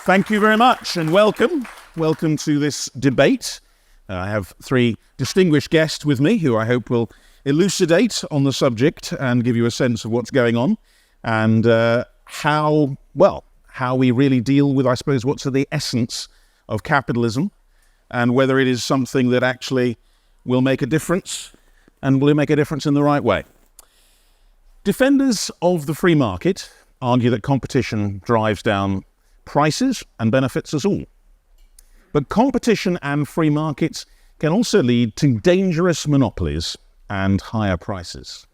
Thank you very much and welcome. Welcome to this debate. I have three distinguished guests with me who I hope will elucidate on the subject and give you a sense of what's going on and how we really deal with, I suppose, what's the essence of capitalism and whether it is something that actually will make a difference and will make a difference in the right way. Defenders of the free market argue that competition drives down prices and benefits us all. But competition and free markets can also lead to dangerous monopolies and higher prices.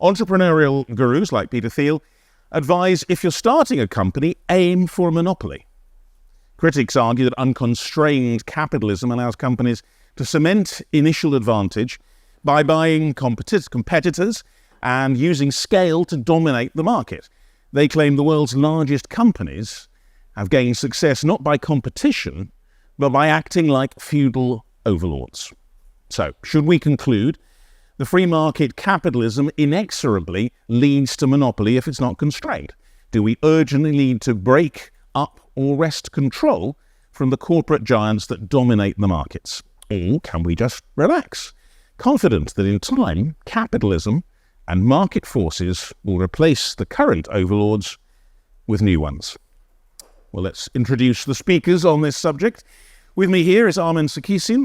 Entrepreneurial gurus like Peter Thiel advise if you're starting a company, aim for a monopoly. Critics argue that unconstrained capitalism allows companies to cement initial advantage by buying competitors and using scale to dominate the market. They claim the world's largest companies have gained success not by competition, but by acting like feudal overlords. So, should we conclude the free market capitalism inexorably leads to monopoly if it's not constrained? Do we urgently need to break up or wrest control from the corporate giants that dominate the markets? Or can we just relax, confident that in time, capitalism and market forces will replace the current overlords with new ones? Well, let's introduce the speakers on this subject. With me here is Armen Sarkissian,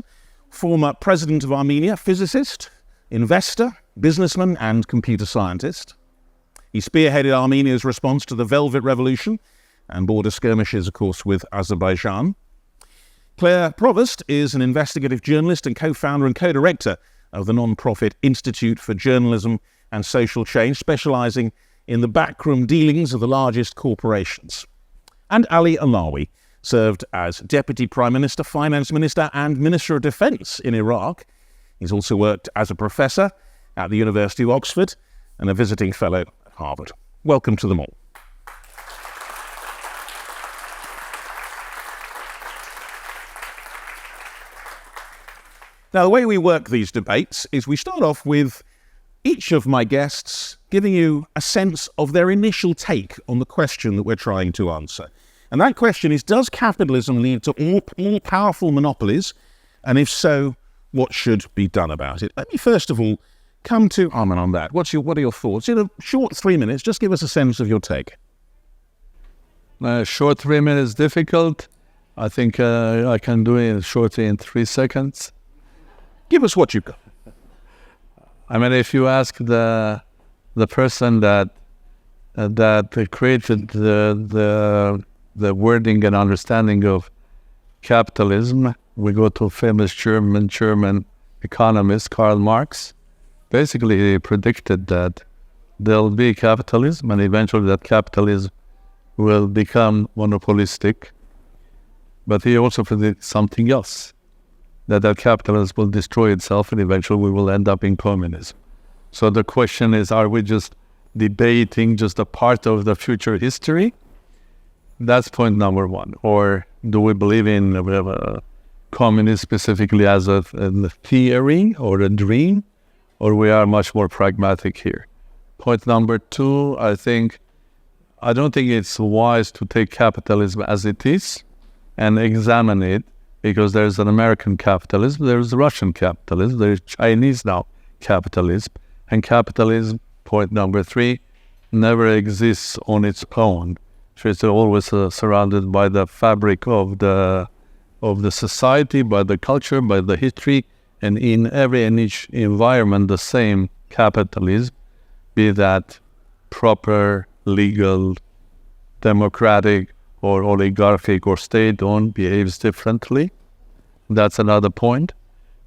former president of Armenia, physicist, investor, businessman, and computer scientist. He spearheaded Armenia's response to the Velvet Revolution and border skirmishes, of course, with Azerbaijan. Claire Provost is an investigative journalist and co-founder and co-director of the non-profit Institute for Journalism and Social Change, specialising in the backroom dealings of the largest corporations. And Ali Alawi served as Deputy Prime Minister, Finance Minister and Minister of Defence in Iraq. He's also worked as a professor at the University of Oxford and a visiting fellow at Harvard. Welcome to them all. Now, the way we work these debates is we start off with each of my guests giving you a sense of their initial take on the question that we're trying to answer. And that question is, does capitalism lead to all powerful monopolies? And if so, what should be done about it? Let me first of all come to Armen on that. What are your thoughts? In a short 3 minutes, just give us a sense of your take. Short 3 minutes difficult. I think I can do it shortly in 3 seconds. Give us what you've got. I mean, if you ask the person that created the wording and understanding of capitalism, we go to famous German economist Karl Marx. Basically, he predicted that there'll be capitalism, and eventually that capitalism will become monopolistic. But he also predicted something else, that capitalism will destroy itself, and eventually we will end up in communism. So the question is, are we just debating just a part of the future history? That's point number one. Or do we believe in communism specifically as a theory or a dream? Or we are much more pragmatic here? Point number two, I don't think it's wise to take capitalism as it is and examine it, because there's an American capitalism, there's Russian capitalism, there's Chinese now capitalism. And capitalism, point number three, never exists on its own. It's always surrounded by the fabric of the society, by the culture, by the history, and in every and each environment, the same capitalism, be that proper, legal, democratic, or oligarchic or state-owned, behaves differently. That's another point,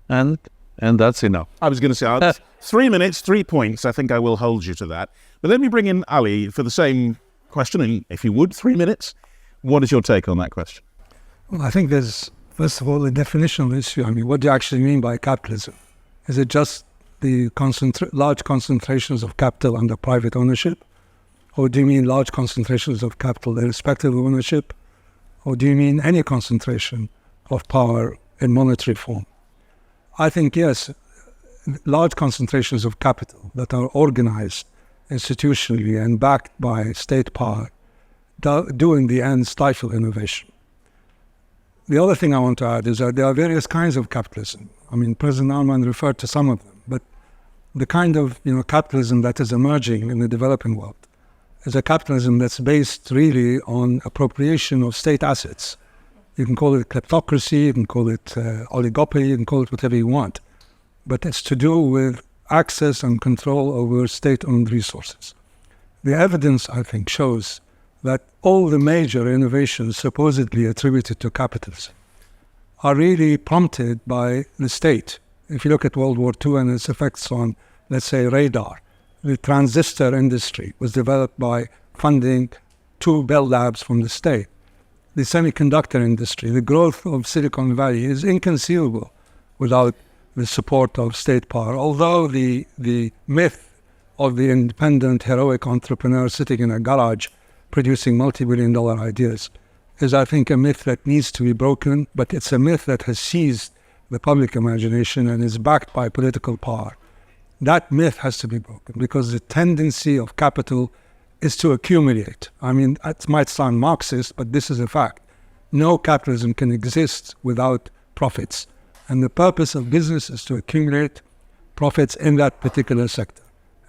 and that's enough. I was going to say, 3 minutes, 3 points. I think I will hold you to that. But let me bring in Ali for the same question, and if you would, 3 minutes. What is your take on that question? Well, I think there's, first of all, a definitional issue. I mean, what do you actually mean by capitalism? Is it just the large concentrations of capital under private ownership? Or do you mean large concentrations of capital irrespective of ownership? Or do you mean any concentration of power in monetary form? I think, yes, large concentrations of capital that are organized institutionally and backed by state power do in the end stifle innovation. The other thing I want to add is that there are various kinds of capitalism. I mean, President Armen referred to some of them, but the kind of capitalism that is emerging in the developing world is a capitalism that's based really on appropriation of state assets. You can call it kleptocracy, you can call it oligopoly, you can call it whatever you want, but it's to do with access and control over state-owned resources. The evidence, I think, shows that all the major innovations supposedly attributed to capitalism are really prompted by the state. If you look at World War II and its effects on, let's say, radar, the transistor industry was developed by funding 2 Bell Labs from the state. The semiconductor industry, the growth of Silicon Valley is inconceivable without the support of state power. Although the myth of the independent, heroic entrepreneur sitting in a garage producing multi-billion-dollar ideas is, I think, a myth that needs to be broken, but it's a myth that has seized the public imagination and is backed by political power. That myth has to be broken because the tendency of capital is to accumulate. I mean, it might sound Marxist, but this is a fact. No capitalism can exist without profits. And the purpose of business is to accumulate profits in that particular sector.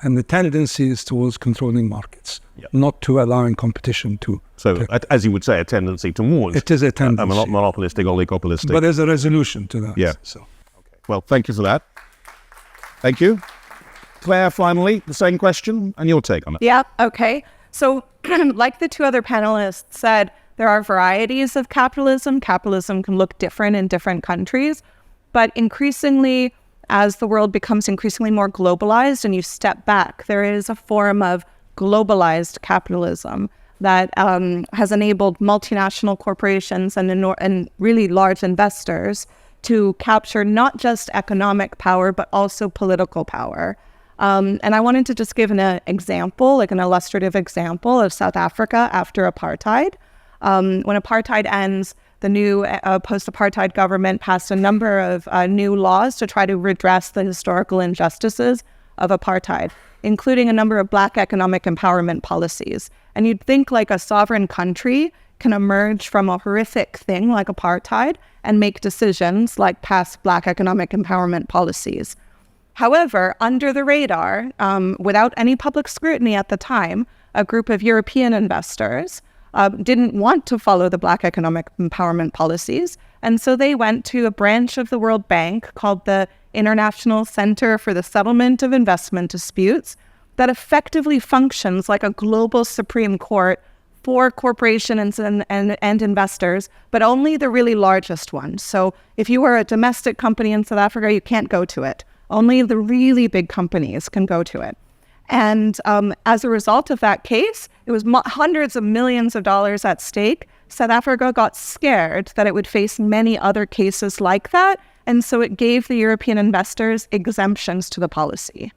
And the tendency is towards controlling markets, not to allowing competition to. So, as you would say, a tendency towards. It is a tendency. A monopolistic, oligopolistic. But there's a resolution to that. Yeah. So. Okay. Well, thank you for that. Thank you. Claire, finally, the same question and your take on it. Yeah, okay. So, like the 2 other panelists said, there are varieties of capitalism. Capitalism can look different in different countries, but increasingly, as the world becomes increasingly more globalized and you step back, there is a form of globalized capitalism that has enabled multinational corporations and really large investors to capture not just economic power, but also political power. And I wanted to just give an example, like an illustrative example of South Africa after apartheid. When apartheid ends, the new post-apartheid government passed a number of new laws to try to redress the historical injustices of apartheid, including a number of Black economic empowerment policies. And you'd think like a sovereign country can emerge from a horrific thing like apartheid and make decisions like pass Black economic empowerment policies. However, under the radar, without any public scrutiny at the time, a group of European investors didn't want to follow the Black economic empowerment policies. And so they went to a branch of the World Bank called the International Center for the Settlement of Investment Disputes that effectively functions like a global Supreme Court for corporations and investors, but only the really largest ones. So if you are a domestic company in South Africa, you can't go to it. Only the really big companies can go to it. And as a result of that case, it was hundreds of millions of dollars at stake. South Africa got scared that it would face many other cases like that. And so it gave the European investors exemptions to the policy,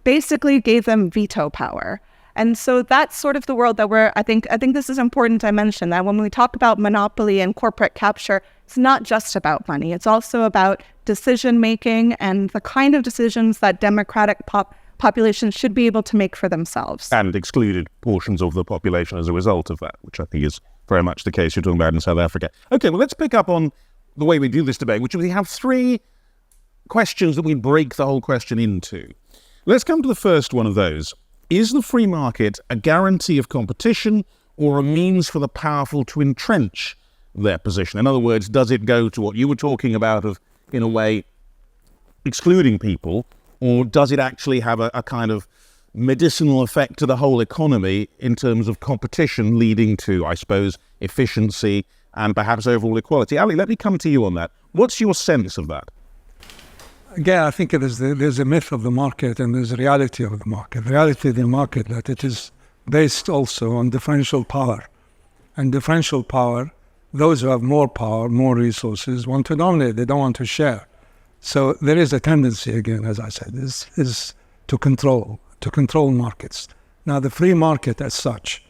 basically gave them veto power. And so that's sort of the world that I think this is important I mention that when we talk about monopoly and corporate capture, it's not just about money. It's also about decision-making and the kind of decisions that democratic populations should be able to make for themselves. And excluded portions of the population as a result of that, which I think is very much the case you're talking about in South Africa. Okay, well, let's pick up on the way we do this debate, which we have 3 questions that we break the whole question into. Let's come to the first one of those. Is the free market a guarantee of competition or a means for the powerful to entrench their position? In other words, does it go to what you were talking about of, in a way, excluding people, or does it actually have a kind of medicinal effect to the whole economy in terms of competition leading to, I suppose, efficiency and perhaps overall equality? Ali, let me come to you on that. What's your sense of that? Again, I think there's a myth of the market and there's a reality of the market. The reality of the market that it is based also on differential power. And differential power, those who have more power, more resources, want to dominate. They don't want to share. So there is a tendency, again, as I said, is to control markets. Now, the free market as such,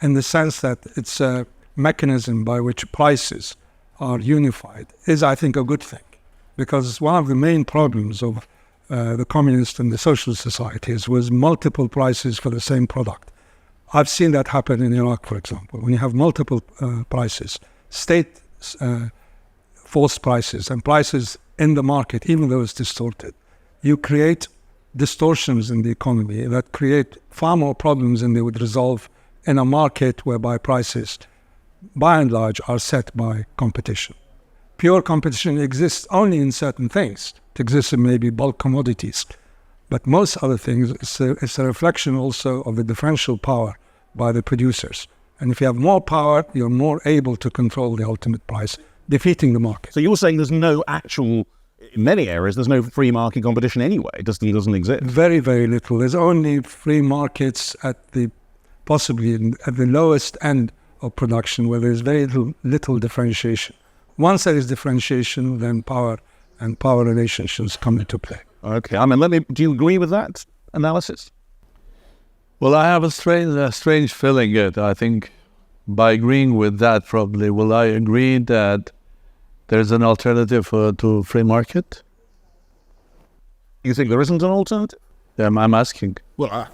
in the sense that it's a mechanism by which prices are unified, is, I think, a good thing. Because one of the main problems of the communist and the socialist societies was multiple prices for the same product. I've seen that happen in Iraq, for example, when you have multiple prices, state false prices and prices in the market, even though it's distorted. You create distortions in the economy that create far more problems than they would resolve in a market whereby prices, by and large, are set by competition. Pure competition exists only in certain things. It exists in maybe bulk commodities. But most other things, it's a reflection also of the differential power by the producers. And if you have more power, you're more able to control the ultimate price, defeating the market. So you're saying there's no actual, in many areas, there's no free market competition anyway. It doesn't exist. Very, very little. There's only free markets at the lowest end of production, where there's very little differentiation. Once there is differentiation, then power and power relationships come into play. Okay, do you agree with that analysis? Well, I have a strange feeling. I think by agreeing with that, probably, will I agree that there's an alternative to free market? You think there isn't an alternative? I'm asking. Well,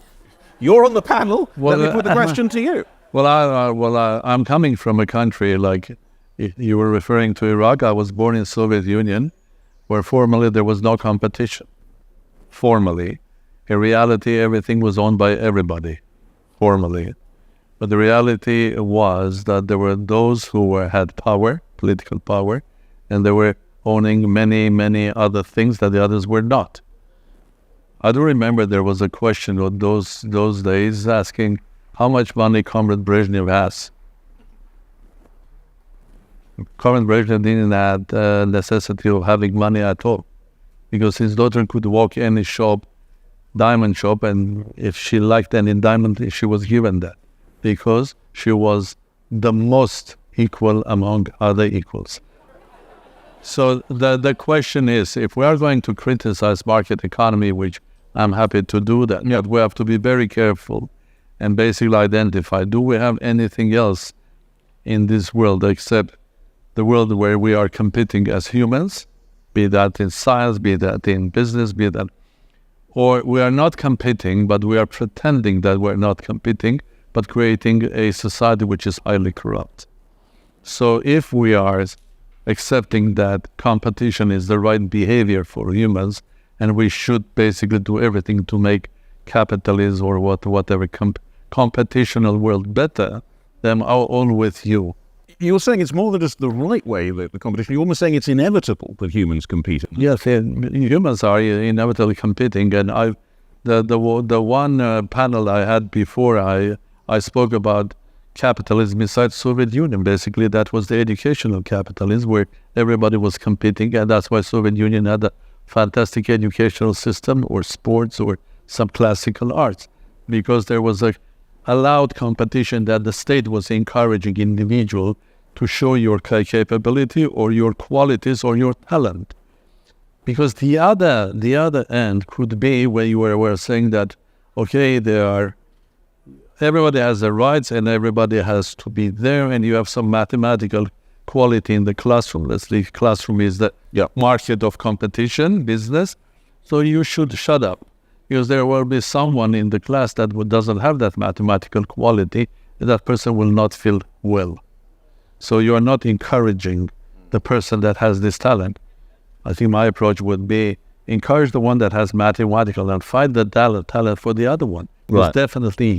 you're on the panel. Let me put the question to you. Well, I'm coming from a country like you were referring to Iraq. I was born in Soviet Union, where formally there was no competition. Formally. In reality, everything was owned by everybody, formally. But the reality was that there were those who had power, political power, and they were owning many, many other things that the others were not. I do remember there was a question of those days asking how much money Comrade Brezhnev has. Comrade Brezhnev didn't have the necessity of having money at all, because his daughter could walk any shop, diamond shop, and if she liked any diamond, she was given that, because she was the most equal among other equals. So the question is, if we are going to criticize market economy, which I'm happy to do that, but we have to be very careful and basically identify, do we have anything else in this world except the world where we are competing as humans, be that in science, be that in business, be that, or we are not competing, but we are pretending that we're not competing, but creating a society which is highly corrupt. So if we are accepting that competition is the right behavior for humans, and we should basically do everything to make capitalism or whatever competitional world better, then I'm all with you. You're saying it's more than just the right way, the competition. You're almost saying it's inevitable that humans compete. Yes, humans are inevitably competing. And the one panel I had before, I spoke about capitalism inside Soviet Union. Basically, that was the educational capitalism where everybody was competing, and that's why Soviet Union had a fantastic educational system, or sports, or some classical arts, because there was a allowed competition that the state was encouraging individual to show your capability or your qualities or your talent. Because the other end could be where you were saying that, okay, everybody has their rights and everybody has to be there, and you have some mathematical quality in the classroom. Let's say classroom is the market of competition, business, so you should shut up. Because there will be someone in the class that doesn't have that mathematical quality, and that person will not feel well. So you are not encouraging the person that has this talent. I think my approach would be encourage the one that has mathematical and find the talent for the other one. Because definitely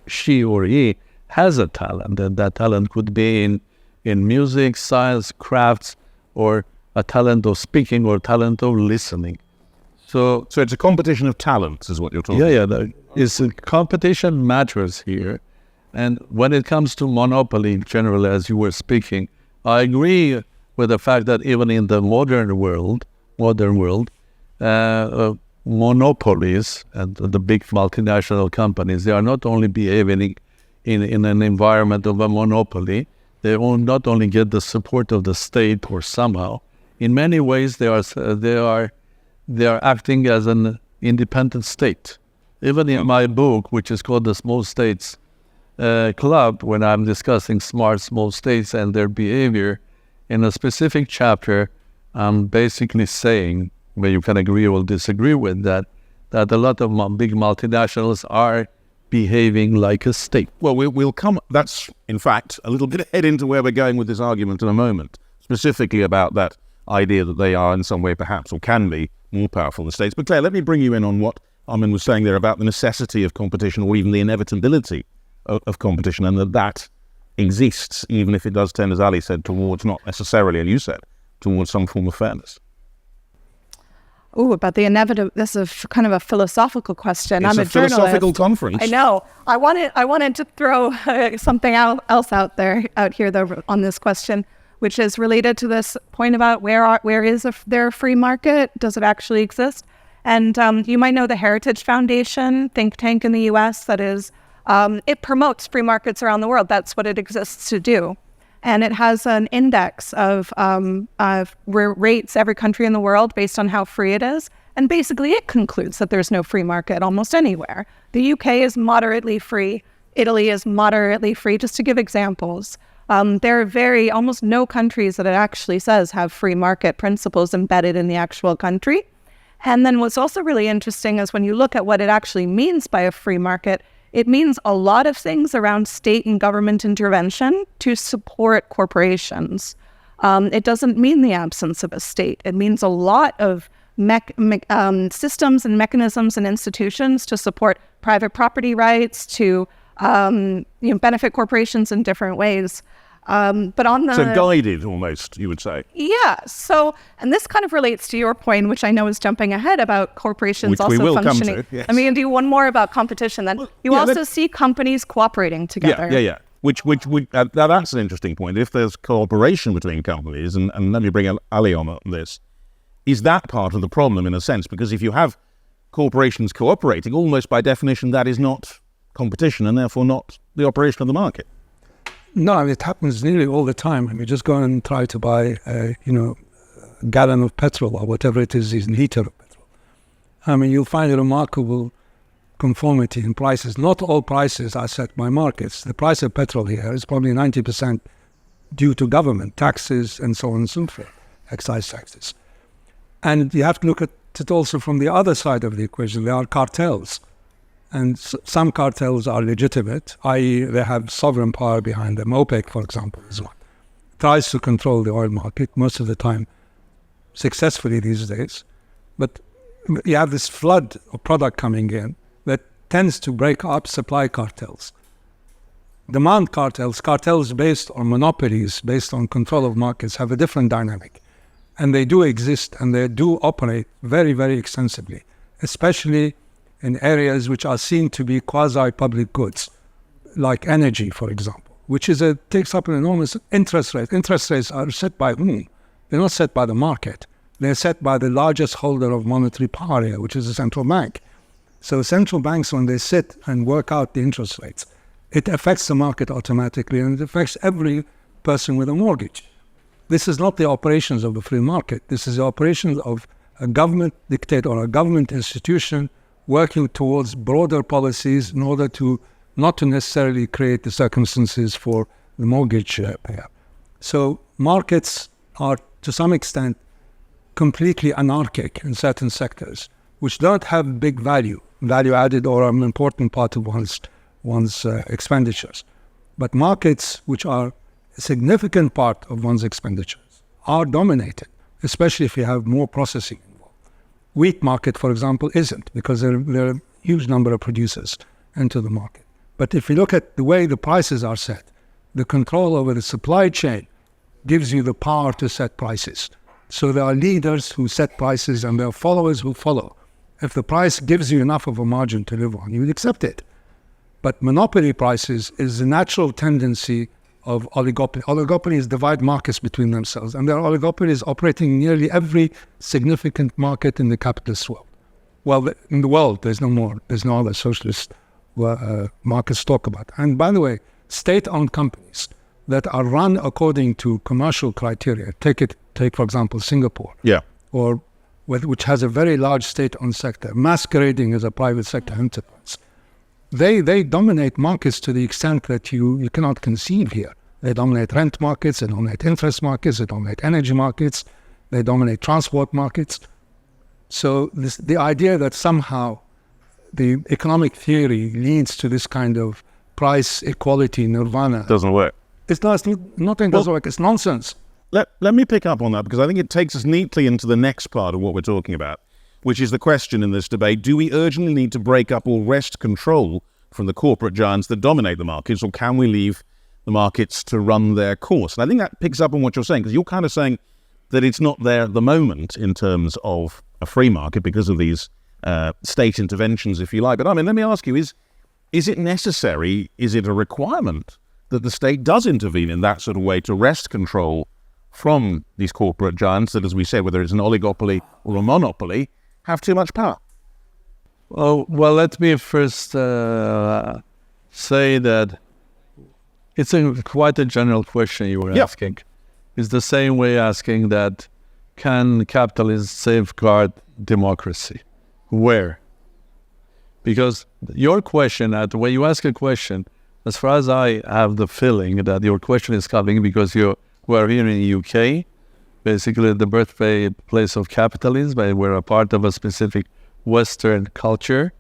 she or he has a talent, and that talent could be in music, science, crafts, or a talent of speaking or talent of listening. So it's a competition of talents, is what you're talking about. Competition matters here. And when it comes to monopoly, generally, as you were speaking, I agree with the fact that even in the modern world, monopolies and the big multinational companies, they are not only behaving in an environment of a monopoly, they will not only get the support of the state or somehow. In many ways, they are acting as an independent state. Even in my book, which is called The Small States Club, when I'm discussing small states and their behavior, in a specific chapter, I'm basically saying, where you can agree or disagree with that a lot of big multinationals are behaving like a state. Well, we'll come. That's, in fact, a little bit ahead into where we're going with this argument in a moment, specifically about that idea that they are in some way perhaps, or can be, more powerful than the states. But Claire, let me bring you in on what Armen was saying there about the necessity of competition, or even the inevitability of competition, and that exists, even if it does tend, as Ali said, towards not necessarily, and you said, towards some form of fairness. Oh, about the inevitable. This is kind of a philosophical question. It's I'm a a journalist. philosophical conference. I know. I wanted to throw something else out here though on this question, which is related to this point about where is there a free market? Does it actually exist? And you might know the Heritage Foundation, think tank in the U.S. that is, it promotes free markets around the world. That's what it exists to do. And it has an index of rates every country in the world based on how free it is. And basically it concludes that there's no free market almost anywhere. The UK is moderately free. Italy is moderately free, just to give examples. There are almost no countries that it actually says have free market principles embedded in the actual country. And then what's also really interesting is when you look at what it actually means by a free market, it means a lot of things around state and government intervention to support corporations. It doesn't mean the absence of a state. It means a lot of systems and mechanisms and institutions to support private property rights, to benefit corporations in different ways. But on the So guided, almost, you would say. Yeah. So, and this kind of relates to your point, which I know is jumping ahead about corporations Which we also will come functioning. to, yes. I mean, do one more about competition then. You also see companies cooperating together. Yeah. Which that's an interesting point. If there's cooperation between companies, and let me bring Ali on this, is that part of the problem in a sense? Because if you have corporations cooperating, almost by definition, that is not competition and therefore not the operation of the market. No, I mean, it happens nearly all the time. I mean, just go and try to buy, a gallon of petrol or whatever it is in liter of petrol. I mean, you'll find a remarkable conformity in prices. Not all prices are set by markets. The price of petrol here is probably 90% due to government taxes and so on and so forth, excise taxes. And you have to look at it also from the other side of the equation. There are cartels. And some cartels are legitimate, i.e. they have sovereign power behind them. OPEC, for example, is one. Tries to control the oil market, most of the time successfully these days. But you have this flood of product coming in that tends to break up supply cartels. Demand cartels based on monopolies, based on control of markets, have a different dynamic. And they do exist and they do operate very, very extensively, especially in areas which are seen to be quasi-public goods, like energy, for example, which takes up an enormous interest rate. Interest rates are set by whom? They're not set by the market. They're set by the largest holder of monetary power here, which is the central bank. So central banks, when they sit and work out the interest rates, it affects the market automatically, and it affects every person with a mortgage. This is not the operations of the free market. This is the operations of a government dictator or a government institution working towards broader policies in order to not to necessarily create the circumstances for the mortgage payer. So markets are, to some extent, completely anarchic in certain sectors, which don't have big value added, or an important part of one's expenditures. But markets, which are a significant part of one's expenditures, are dominated, especially if you have more processing. Wheat market, for example, isn't, because there are a huge number of producers into the market. But if you look at the way the prices are set, the control over the supply chain gives you the power to set prices. So there are leaders who set prices and there are followers who follow. If the price gives you enough of a margin to live on, you would accept it. But monopoly prices is the natural tendency of oligopoly. Oligopolies divide markets between themselves, and there are oligopolies operating in nearly every significant market in the capitalist world. Well, in the world, there's no other socialist markets to talk about. And by the way, state-owned companies that are run according to commercial criteria, take for example Singapore, or which has a very large state-owned sector, masquerading as a private sector enterprise. They dominate markets to the extent that you cannot conceive here. They dominate rent markets, they dominate interest markets, they dominate energy markets, they dominate transport markets. So the idea that somehow the economic theory leads to this kind of price equality nirvana. Doesn't work. It's not, nothing doesn't work. It's nonsense. Let me pick up on that, because I think it takes us neatly into the next part of what we're talking about, which is the question in this debate: do we urgently need to break up or wrest control from the corporate giants that dominate the markets, or can we leave the markets to run their course? And I think that picks up on what you're saying, because you're kind of saying that it's not there at the moment in terms of a free market because of these state interventions, if you like. But I mean, let me ask you, is it necessary, is it a requirement that the state does intervene in that sort of way to wrest control from these corporate giants that, as we said, whether it's an oligopoly or a monopoly, have too much power? Well, let me first say that it's quite a general question you were asking. It's the same way asking that, can capitalism safeguard democracy? Where? Because your question, when you ask a question, as far as I have the feeling that your question is coming because we're here in the UK, basically the birthplace of capitalism, and we're a part of a specific Western culture,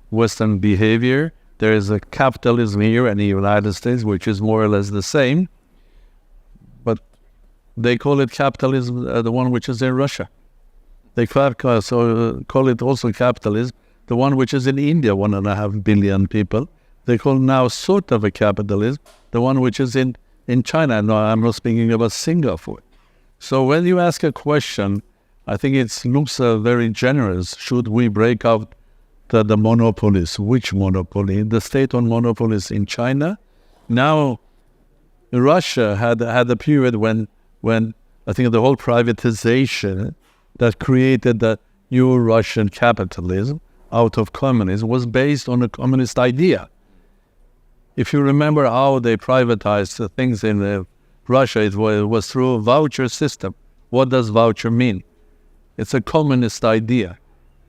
Western behavior. There is a capitalism here in the United States, which is more or less the same, but they call it capitalism, the one which is in Russia. They call it also capitalism, the one which is in India, 1.5 billion people. They call now sort of a capitalism, the one which is in China. No, I'm not speaking about Singapore. So when you ask a question, I think it looks very generous. Should we break out the monopolies? Which monopoly? The state-owned monopolies in China. Now, Russia had a period when I think the whole privatization that created the new Russian capitalism out of communism was based on a communist idea. If you remember how they privatized things in Russia, it was through a voucher system. What does voucher mean? It's a communist idea,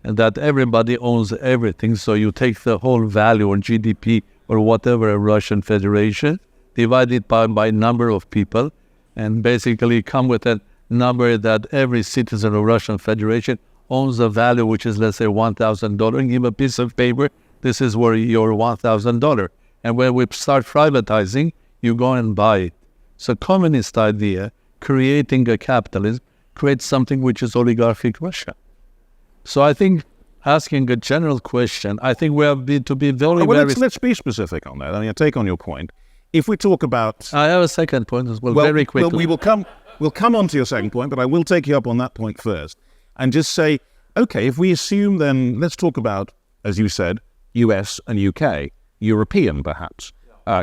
and that everybody owns everything. So you take the whole value or GDP or whatever a Russian Federation, divide it by number of people, and basically come with a number that every citizen of Russian Federation owns a value which is, let's say, $1,000, and give a piece of paper, this is where your $1,000. And when we start privatizing, you go and buy it. So communist idea, creating a capitalism, creates something which is oligarchic Russia. So I think asking a general question, I think we have to be very... Let's be specific on that. I mean, I take on your point. If we talk about... I have a second point as well, very quickly. We'll come on to your second point, but I will take you up on that point first. And just say, okay, if we assume then, let's talk about, as you said, US and UK, European perhaps,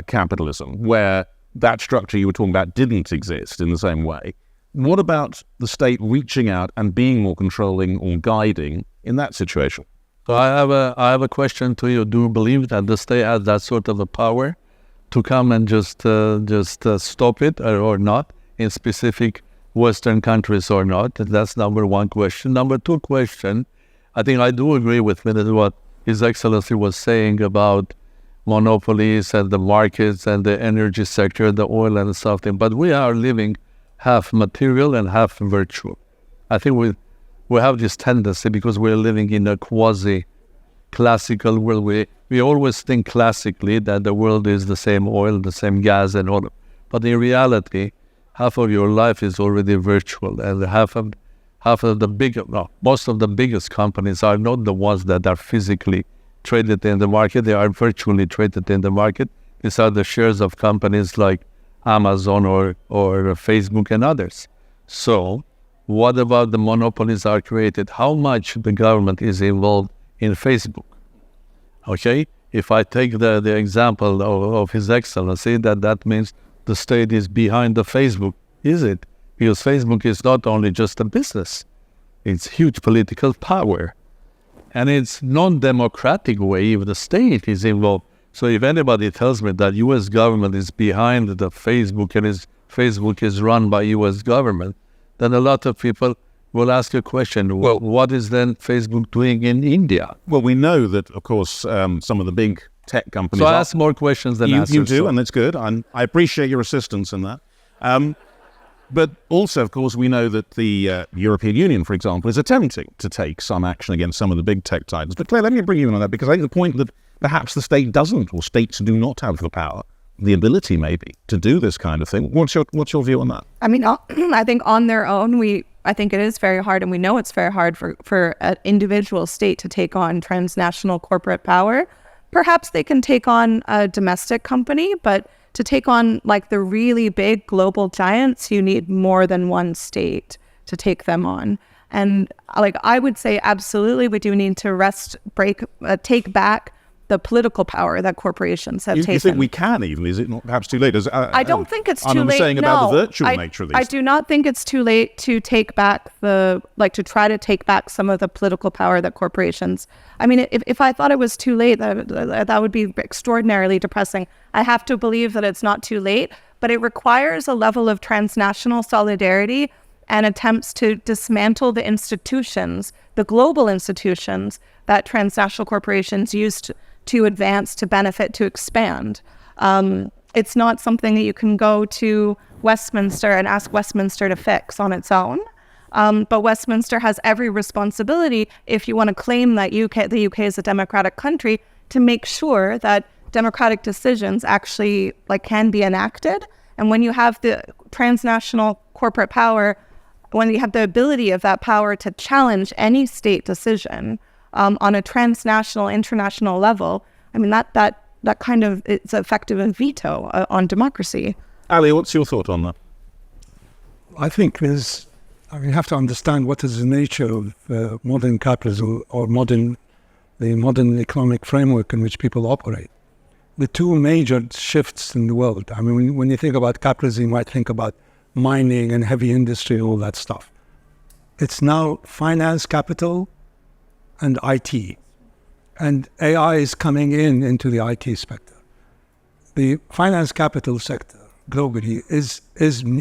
capitalism, where that structure you were talking about didn't exist in the same way. What about the state reaching out and being more controlling or guiding in that situation? So I have a question to you. Do you believe that the state has that sort of a power to come and just stop it or not in specific Western countries or not? That's number one question. Number two question, I think I do agree with what His Excellency was saying about monopolies and the markets and the energy sector, the oil and something. But we are living half material and half virtual. I think we have this tendency because we're living in a quasi-classical world. We always think classically that the world is the same oil, the same gas and all. But in reality, half of your life is already virtual, and most of the biggest companies are not the ones that are physically traded in the market. They are virtually traded in the market. These are the shares of companies like Amazon or Facebook and others. So what about the monopolies are created? How much the government is involved in Facebook? Okay, if I take the example of His Excellency, that means the state is behind the Facebook, is it? Because Facebook is not only just a business, it's huge political power. And it's non-democratic way if the state is involved. So if anybody tells me that U.S. government is behind the Facebook and Facebook is run by U.S. government, then a lot of people will ask a question, well, what is then Facebook doing in India? Well, we know that, of course, some of the big tech companies... So I ask more questions than answers. You do, and that's good. I appreciate your assistance in that. But also, of course, we know that the European Union, for example, is attempting to take some action against some of the big tech titans. But Claire, let me bring you in on that, because I think the point that perhaps the state doesn't, or states do not have the power, the ability maybe, to do this kind of thing. What's your view on that? I mean, I think on their own, I think it is very hard, and we know it's very hard for an individual state to take on transnational corporate power. Perhaps they can take on a domestic company, but to take on like the really big global giants, you need more than one state to take them on. And like I would say, absolutely, we do need to take back the political power that corporations have taken. You think we can even? Is it not perhaps too late? I don't think it's too late. saying about the virtual nature of these. I do not think it's too late to take back to try to take back some of the political power that corporations. I mean, if I thought it was too late, that would be extraordinarily depressing. I have to believe that it's not too late, but it requires a level of transnational solidarity and attempts to dismantle the institutions, the global institutions that transnational corporations used to advance, to benefit, to expand. It's not something that you can go to Westminster and ask Westminster to fix on its own. But Westminster has every responsibility, if you want to claim that the UK is a democratic country, to make sure that democratic decisions actually can be enacted. And when you have the transnational corporate power, when you have the ability of that power to challenge any state decision on a transnational, international level, I mean, that kind of, it's effective a veto on democracy. Ali, what's your thought on that? I think you have to understand what is the nature of modern capitalism, or the modern economic framework in which people operate. The two major shifts in the world. I mean, when you think about capitalism, you might think about mining and heavy industry, all that stuff. It's now finance, capital, and IT. And AI is coming into the IT sector. The finance capital sector globally is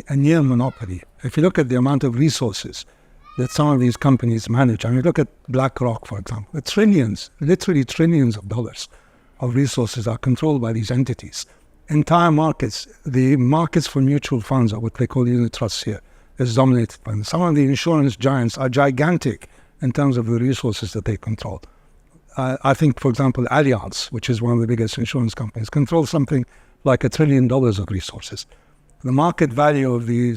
a near monopoly. If you look at the amount of resources that some of these companies manage, I mean, look at BlackRock, for example. Trillions, literally trillions of dollars of resources are controlled by these entities. Entire markets, the markets for mutual funds, or what they call unit trusts here, is dominated by them. Some of the insurance giants are gigantic in terms of the resources that they control. I think, for example, Allianz, which is one of the biggest insurance companies, controls something like $1 trillion of resources. The market value of the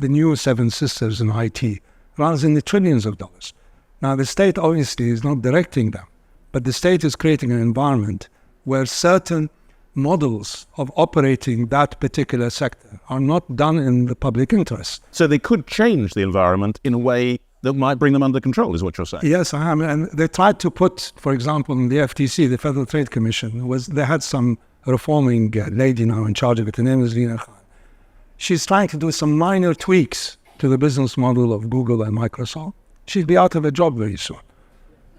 new seven sisters in IT runs in the trillions of dollars. Now, the state obviously is not directing them, but the state is creating an environment where certain models of operating that particular sector are not done in the public interest. So they could change the environment in a way that might bring them under control, is what you're saying? Yes, I am. And they tried to put, for example, in the FTC, the Federal Trade Commission, they had some reforming lady now in charge of it. Her name is Lina Khan. She's trying to do some minor tweaks to the business model of Google and Microsoft. She'll be out of a job very soon.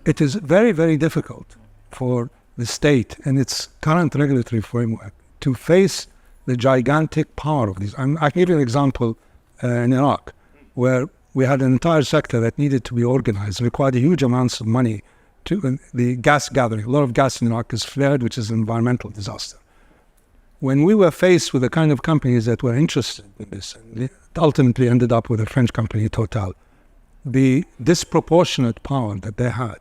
It is very, very difficult for the state and its current regulatory framework to face the gigantic power of these. I can give you an example in Iraq, where we had an entire sector that needed to be organized, required huge amounts of money to the gas gathering. A lot of gas in Iraq is flared, which is an environmental disaster. When we were faced with the kind of companies that were interested in this, and it ultimately ended up with a French company, Total, the disproportionate power that they had,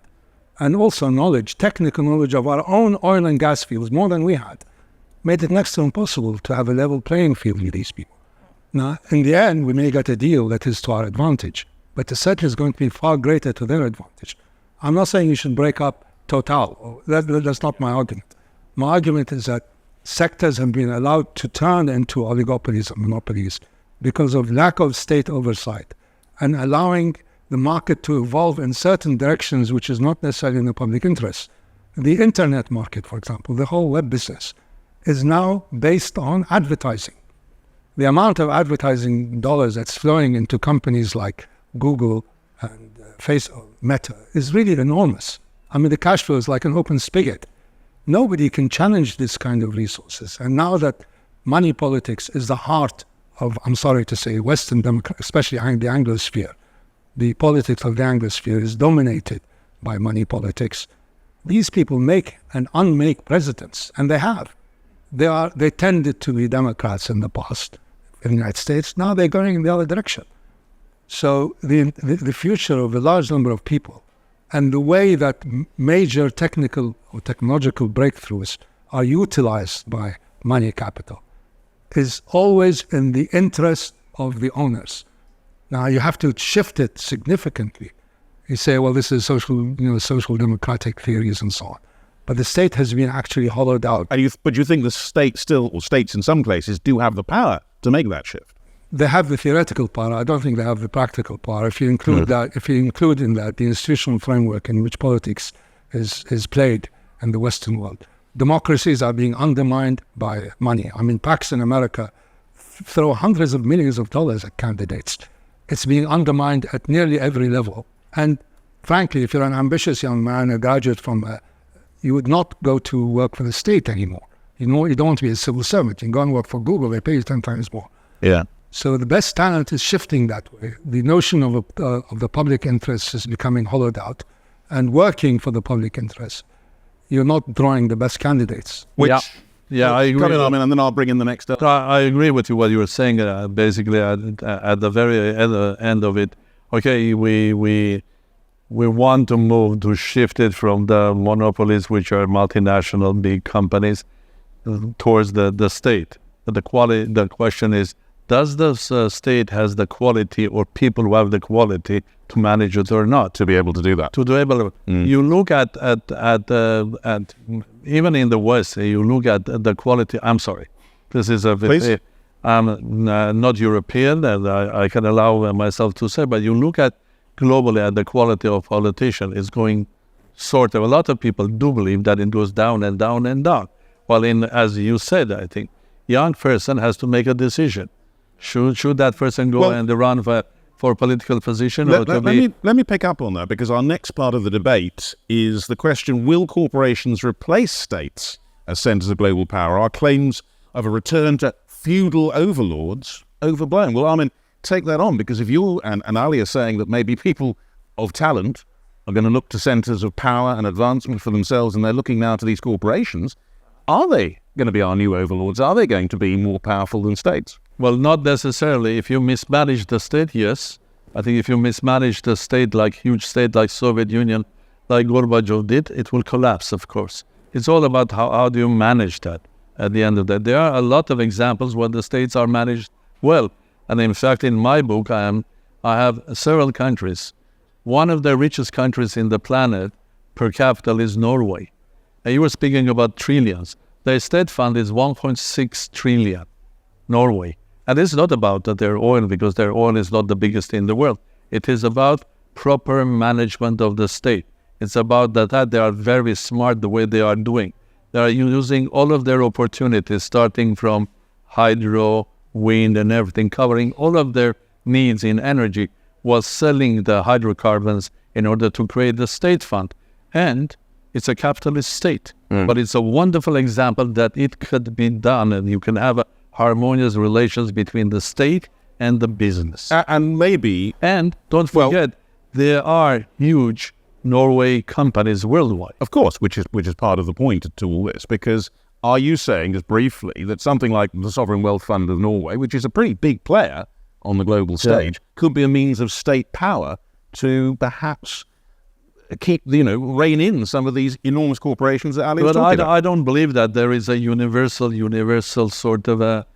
and also technical knowledge of our own oil and gas fields, more than we had, made it next to impossible to have a level playing field with these people. Now, in the end, we may get a deal that is to our advantage, but the set is going to be far greater to their advantage. I'm not saying you should break up Total. That's not my argument. My argument is that sectors have been allowed to turn into oligopolies and monopolies because of lack of state oversight and allowing the market to evolve in certain directions which is not necessarily in the public interest. The internet market, for example, the whole web business, is now based on advertising. The amount of advertising dollars that's flowing into companies like Google and Facebook, Meta, is really enormous. I mean, the cash flow is like an open spigot. Nobody can challenge this kind of resources. And now that money politics is the heart of, I'm sorry to say, Western democracy, especially the Anglosphere, the politics of the Anglosphere is dominated by money politics. These people make and unmake presidents, and they have. They tended to be Democrats in the past. in the United States. Now they're going in the other direction. So the future of a large number of people and the way that major technical or technological breakthroughs are utilized by money capital is always in the interest of the owners. Now you have to shift it significantly. You say, well, this is social democratic theories and so on. But the state has been actually hollowed out. But you think the state still, or states in some places, do have the power to make that shift? They have the theoretical power. I don't think they have the practical power. If you include in that the institutional framework in which politics is played in the Western world, democracies are being undermined by money. I mean, PACs in America throw hundreds of millions of dollars at candidates. It's being undermined at nearly every level. And frankly, if you're an ambitious young man, a graduate you would not go to work for the state anymore. You don't want to be a civil servant. You can go and work for Google. They pay you 10 times more. Yeah. So the best talent is shifting that way. The notion of the public interest is becoming hollowed out, and working for the public interest, you're not drawing the best candidates. Yeah, I agree. Come in, Armen, and then I'll bring in the next. I agree with you what you were saying. Basically, at the very end of it, okay, we want to move to shift it from the monopolies, which are multinational big companies, towards the state. The question is, does the state has the quality, or people who have the quality to manage it or not? To be able to do that. You look at even in the West, you look at the quality. I'm sorry, this is I'm not European, and I can allow myself to say, but you look at globally at the quality of politician is going sort of. A lot of people do believe that it goes down and down and down. Well, as you said, I think young person has to make a decision. Should that person go and run for political position? Let me pick up on that, because our next part of the debate is the question, will corporations replace states as centers of global power? Are claims of a return to feudal overlords overblown? Well, Armen, take that on, because if you and Ali are saying that maybe people of talent are going to look to centers of power and advancement for themselves, and they're looking now to these corporations, are they going to be our new overlords? Are they going to be more powerful than states? Well, not necessarily. If you mismanage the state, yes. I think if you mismanage the state, like huge state like Soviet Union, like Gorbachev did, it will collapse, of course. It's all about how do you manage that at the end of that. There are a lot of examples where the states are managed well. And in fact, in my book, I have several countries. One of the richest countries in the planet per capita is Norway. And you were speaking about trillions. The state fund is 1.6 trillion, Norway. And it's not about their oil, because their oil is not the biggest in the world. It is about proper management of the state. It's about that they are very smart the way they are doing. They are using all of their opportunities, starting from hydro, wind, and everything, covering all of their needs in energy, while selling the hydrocarbons in order to create the state fund. And it's a capitalist state. But it's a wonderful example that it could be done, and you can have harmonious relations between the state and the business. And don't forget, there are huge Norway companies worldwide. Of course, which is part of the point to all this, because are you saying, just briefly, that something like the Sovereign Wealth Fund of Norway, which is a pretty big player on the global stage, could be a means of state power to perhaps keep, rein in some of these enormous corporations that Ali was talking about? I don't believe that there is a universal sort of a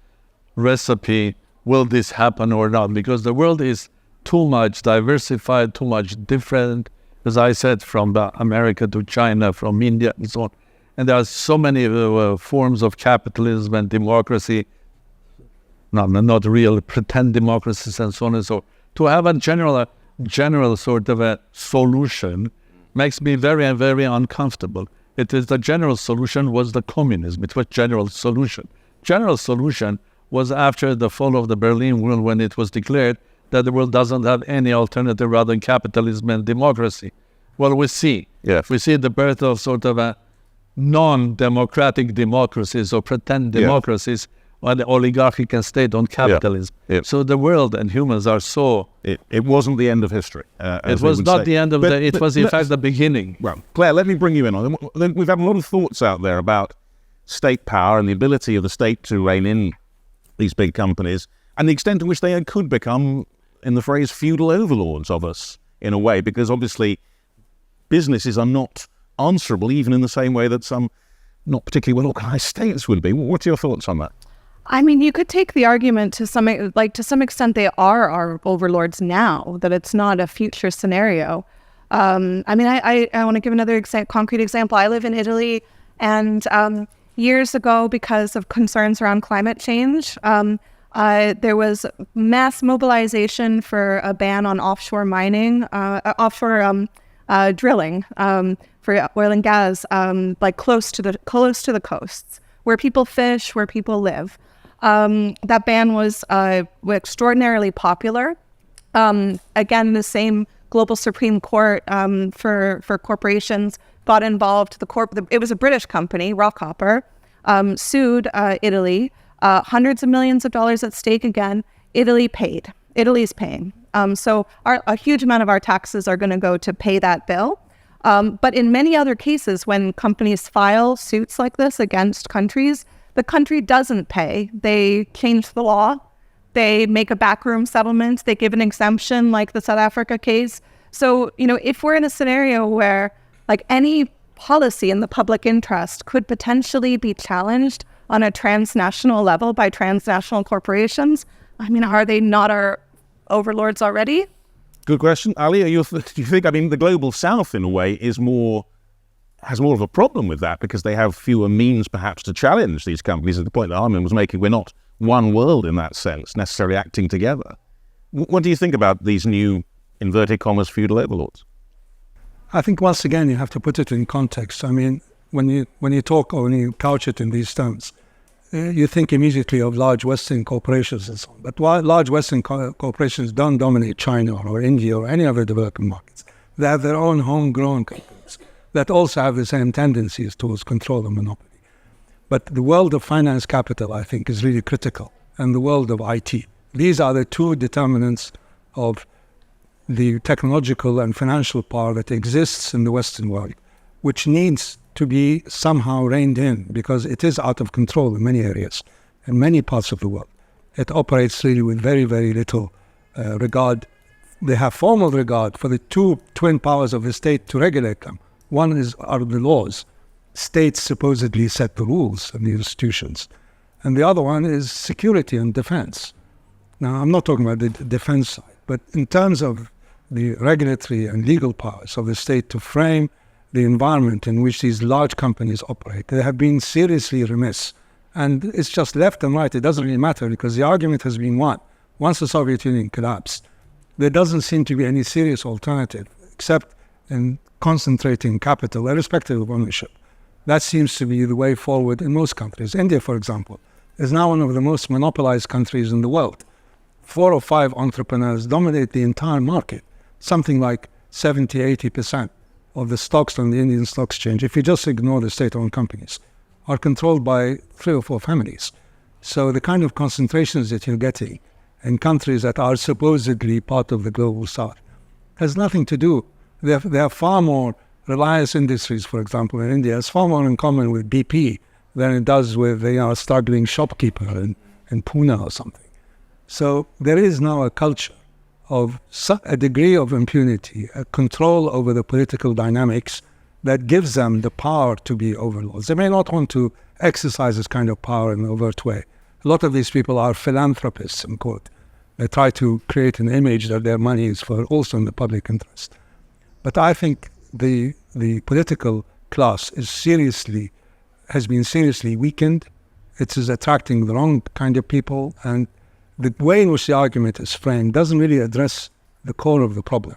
recipe. Will this happen or not? Because the world is too much diversified, too much different. As I said, from America to China, from India and so on. And there are so many forms of capitalism and democracy, not real, pretend democracies and so on and so on. To have a general sort of a solution makes me very, very uncomfortable. It is the general solution was the communism. It was general solution. General solution was after the fall of the Berlin Wall, when it was declared that the world doesn't have any alternative rather than capitalism and democracy. Well, we see the birth of sort of a non-democratic democracies or pretend democracies, on the oligarchic and state-owned capitalism. So the world and humans are so... It wasn't the end of history. It was not the end of it was in fact the beginning. Well, Claire, let me bring you in on it. We've had a lot of thoughts out there about state power and the ability of the state to rein in these big companies. and the extent to which they could become, in the phrase, feudal overlords of us, in a way, because obviously businesses are not answerable even in the same way that some not particularly well-organized states would be. What's your thoughts on that? I mean, you could take the argument to some extent they are our overlords now, that it's not a future scenario. I want to give another concrete example. I live in Italy, and years ago, because of concerns around climate change, there was mass mobilization for a ban on offshore mining, offshore drilling for oil and gas, like close to the coasts, where people fish, where people live. That ban was extraordinarily popular. Again, the same global Supreme Court for corporations got involved. It was a British company, Rockhopper, sued Italy. Hundreds of millions of dollars at stake again. Italy's paying. So a huge amount of our taxes are going to go to pay that bill. But in many other cases, when companies file suits like this against countries, the country doesn't pay. They change the law. They make a backroom settlement. They give an exemption, like the South Africa case. So, if we're in a scenario where like any policy in the public interest could potentially be challenged on a transnational level by transnational corporations, are they not our overlords already? Good question. Ali, do you think, the global south in a way has more of a problem with that because they have fewer means perhaps to challenge these companies? At the point that Armen was making, we're not one world in that sense, necessarily acting together. What do you think about these new, inverted commas, feudal overlords? I think once again you have to put it in context. When you talk or when you couch it in these terms, you think immediately of large Western corporations and so on. But while large Western corporations don't dominate China or India or any other developing markets, they have their own homegrown companies that also have the same tendencies towards control and monopoly. But the world of finance capital, I think, is really critical, and the world of IT. These are the two determinants of the technological and financial power that exists in the Western world, which needs to be somehow reined in because it is out of control in many areas, in many parts of the world. It operates really with very, very little regard. They have formal regard for the two twin powers of the state to regulate them. One are the laws. States supposedly set the rules and the institutions. And the other one is security and defense. Now, I'm not talking about the defense side, but in terms of the regulatory and legal powers of the state to frame the environment in which these large companies operate, they have been seriously remiss. And it's just left and right. It doesn't really matter because the argument has been won. Once the Soviet Union collapsed, there doesn't seem to be any serious alternative except in concentrating capital, irrespective of ownership. That seems to be the way forward in most countries. India, for example, is now one of the most monopolized countries in the world. 4 or 5 entrepreneurs dominate the entire market, something like 70-80% of the stocks on the Indian stock exchange, if you just ignore the state-owned companies, are controlled by 3 or 4 families. So the kind of concentrations that you're getting in countries that are supposedly part of the global south has nothing to do. They have far more. Reliance Industries, for example, in India, has far more in common with BP than it does with a struggling shopkeeper in Pune or something. So there is now a culture of a degree of impunity, a control over the political dynamics that gives them the power to be overlords. They may not want to exercise this kind of power in an overt way. A lot of these people are philanthropists, in quote. They try to create an image that their money is for also in the public interest. But I think the political class has been seriously weakened. It is attracting the wrong kind of people, and the way in which the argument is framed doesn't really address the core of the problem,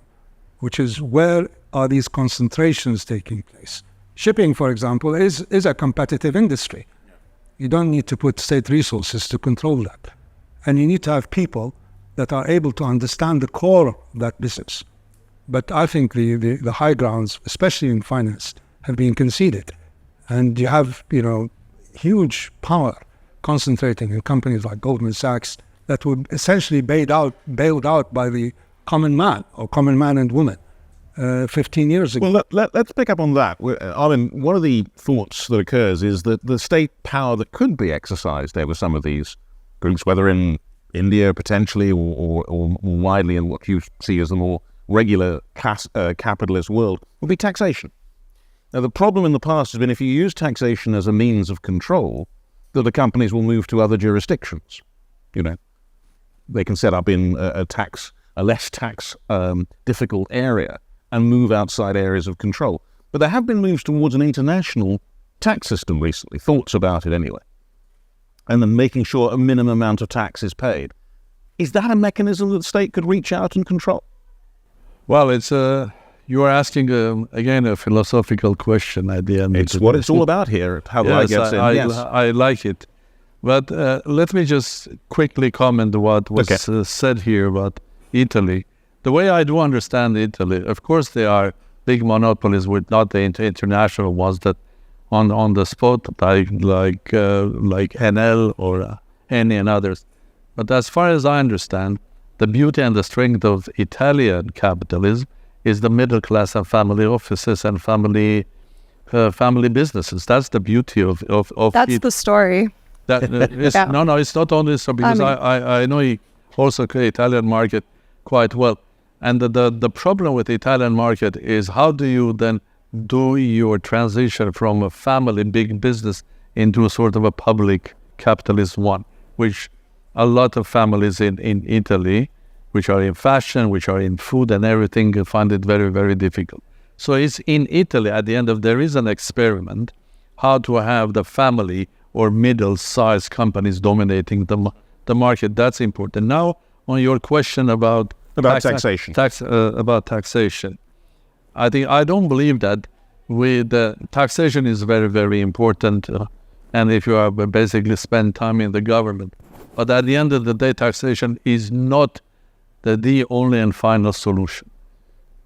which is where are these concentrations taking place? Shipping, for example, is a competitive industry. You don't need to put state resources to control that. And you need to have people that are able to understand the core of that business. But I think the high grounds, especially in finance, have been conceded. And you have, huge power concentrating in companies like Goldman Sachs that would essentially bailed out by the common man or common man and woman 15 years ago. Well, let's pick up on that. Armen, one of the thoughts that occurs is that the state power that could be exercised over some of these groups, whether in India potentially, or more widely in what you see as a more regular capitalist world, would be taxation. Now, the problem in the past has been if you use taxation as a means of control, that the companies will move to other jurisdictions. They can set up in a less tax difficult area and move outside areas of control. But there have been moves towards an international tax system recently, thoughts about it anyway, and then making sure a minimum amount of tax is paid. Is that a mechanism that the state could reach out and control? Well, you are asking, again, a philosophical question at the end. It's what it's all about here, how yes, I get in. Yes, I like it. But let me just quickly comment what was said here about Italy. The way I do understand Italy, of course, they are big monopolies with not the international ones that on the spot, like NL or any and others. But as far as I understand, the beauty and the strength of Italian capitalism is the middle class and family offices and family businesses. That's the beauty of That's the story. No, it's not only so, because I know also the Italian market quite well. And the problem with the Italian market is how do you then do your transition from a family big business into a sort of a public capitalist one, which a lot of families in Italy, which are in fashion, which are in food and everything, find it very, very difficult. So it's in Italy, at the end of, there is an experiment how to have the family or middle-sized companies dominating the market. That's important. Now, on your question about taxation. About taxation. I don't believe that taxation is very, very important, and if you have basically spend time in the government. But at the end of the day, taxation is not the only and final solution.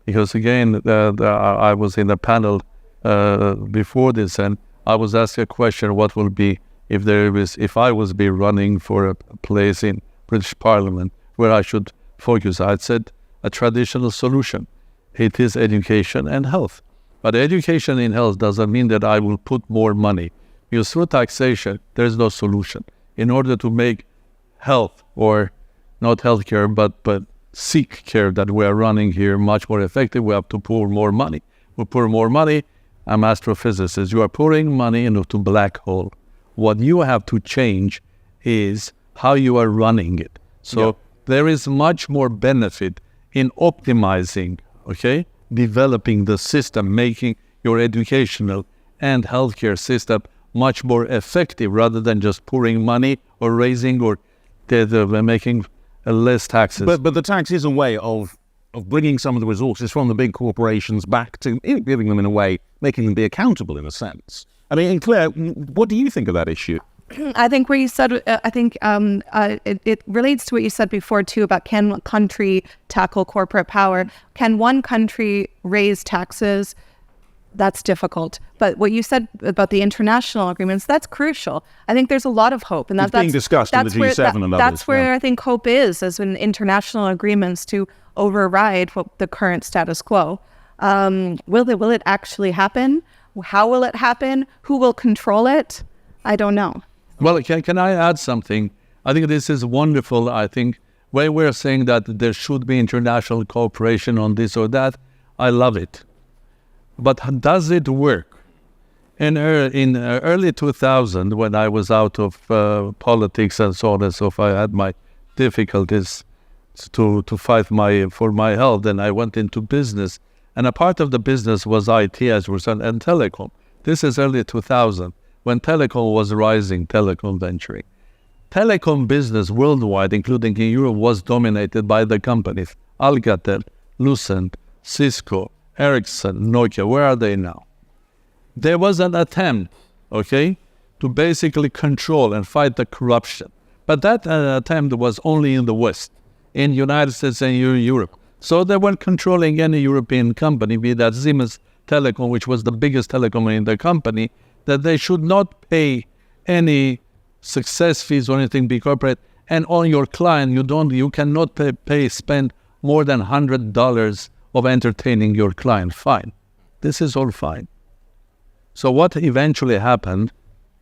Because again, I was in a panel before this, and I was asked a question: what will be if I was running for a place in British Parliament where I should focus? I said a traditional solution. It is education and health. But education and health doesn't mean that I will put more money. Because through taxation, there's no solution. In order to make health, or not healthcare, but sick care that we are running here much more effective, we have to pour more money. We pour more money. I'm astrophysicist. You are pouring money into black hole. What you have to change is how you are running it. So there is much more benefit in optimizing, developing the system, making your educational and healthcare system much more effective rather than just pouring money or raising or making less taxes. But the tax is a way of bringing some of the resources from the big corporations back to giving them, in a way, making them be accountable in a sense. I mean, and Claire, what do you think of that issue? I think what you said, it relates to what you said before too about can a country tackle corporate power? Can one country raise taxes? That's difficult. But what you said about the international agreements, that's crucial. I think there's a lot of hope. And that's being discussed in the G7 and others. That's where I think hope is, as in international agreements to override the current status quo. Will it actually happen? How will it happen? Who will control it? I don't know. Well, can I add something? I think this is wonderful. I think when we're saying that there should be international cooperation on this or that, I love it. But does it work? In early 2000, when I was out of politics and so on and so forth, I had my difficulties to fight for my health, and I went into business. And a part of the business was IT, as we said, and telecom. This is early 2000, when telecom was rising, telecom venturing. Telecom business worldwide, including in Europe, was dominated by the companies Alcatel, Lucent, Cisco, Ericsson, Nokia. Where are they now? There was an attempt, to basically control and fight the corruption. But that attempt was only in the West, in the United States and Europe. So they weren't controlling any European company, be that Siemens Telecom, which was the biggest telecom in the company, that they should not pay any success fees or anything, be corporate. And on your client, you cannot spend more than $100 of entertaining your client. Fine. This is all fine. So what eventually happened,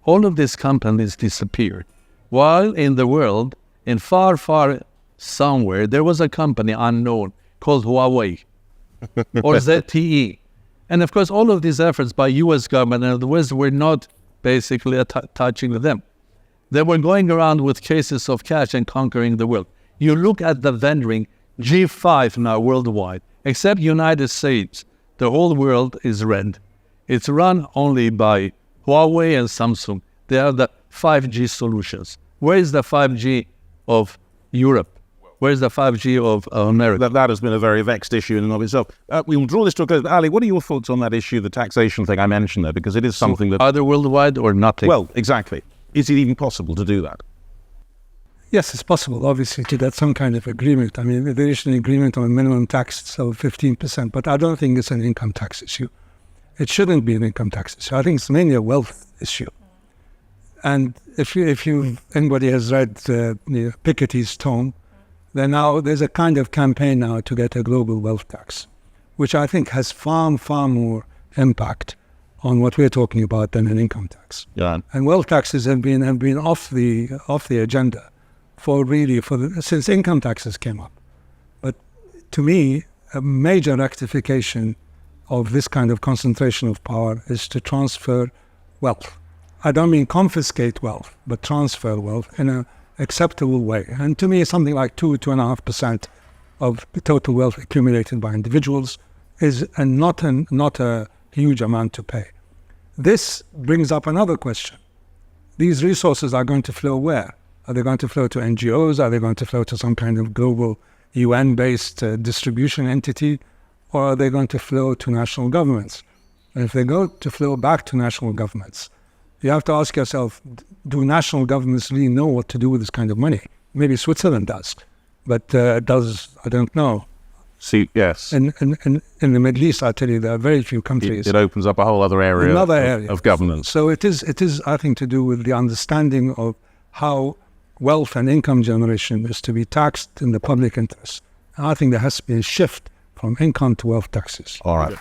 all of these companies disappeared. While in the world, In far, far somewhere, there was a company unknown called Huawei or ZTE. And of course, all of these efforts by U.S. government and the West were not basically touching them. They were going around with cases of cash and conquering the world. You look at the vendoring, G5 now worldwide, except United States, the whole world is red. It's run only by Huawei and Samsung. They are the 5G solutions. Where is the 5G of Europe? Where is the 5G of America? That has been a very vexed issue in and of itself. We will draw this to a close. Ali, what are your thoughts on that issue, the taxation thing I mentioned there? Because it is something that... Either worldwide or nothing. Well, exactly. Is it even possible to do that? Yes, it's possible, obviously, to get some kind of agreement. I mean, there is an agreement on a minimum tax of 15%, but I don't think it's an income tax issue. It shouldn't be an income tax issue. I think it's mainly a wealth issue. And if anybody has read Piketty's tome, then now there's a kind of campaign now to get a global wealth tax, which I think has far, far more impact on what we're talking about than an income tax. Yeah. And wealth taxes have been off the agenda since income taxes came up. But to me, a major rectification of this kind of concentration of power is to transfer wealth. I don't mean confiscate wealth, but transfer wealth in an acceptable way. And to me, something like 2.5% of the total wealth accumulated by individuals is not a huge amount to pay. This brings up another question. These resources are going to flow where? Are they going to flow to NGOs? Are they going to flow to some kind of global UN-based distribution entity? Or are they going to flow to national governments? And if they go to flow back to national governments, you have to ask yourself, do national governments really know what to do with this kind of money? Maybe Switzerland does, but I don't know. See, yes. In the Middle East, I tell you, there are very few countries. It opens up a whole other area, of governance. So it is, I think, to do with the understanding of how wealth and income generation is to be taxed in the public interest. And I think there has to be a shift from income to wealth taxes. All right.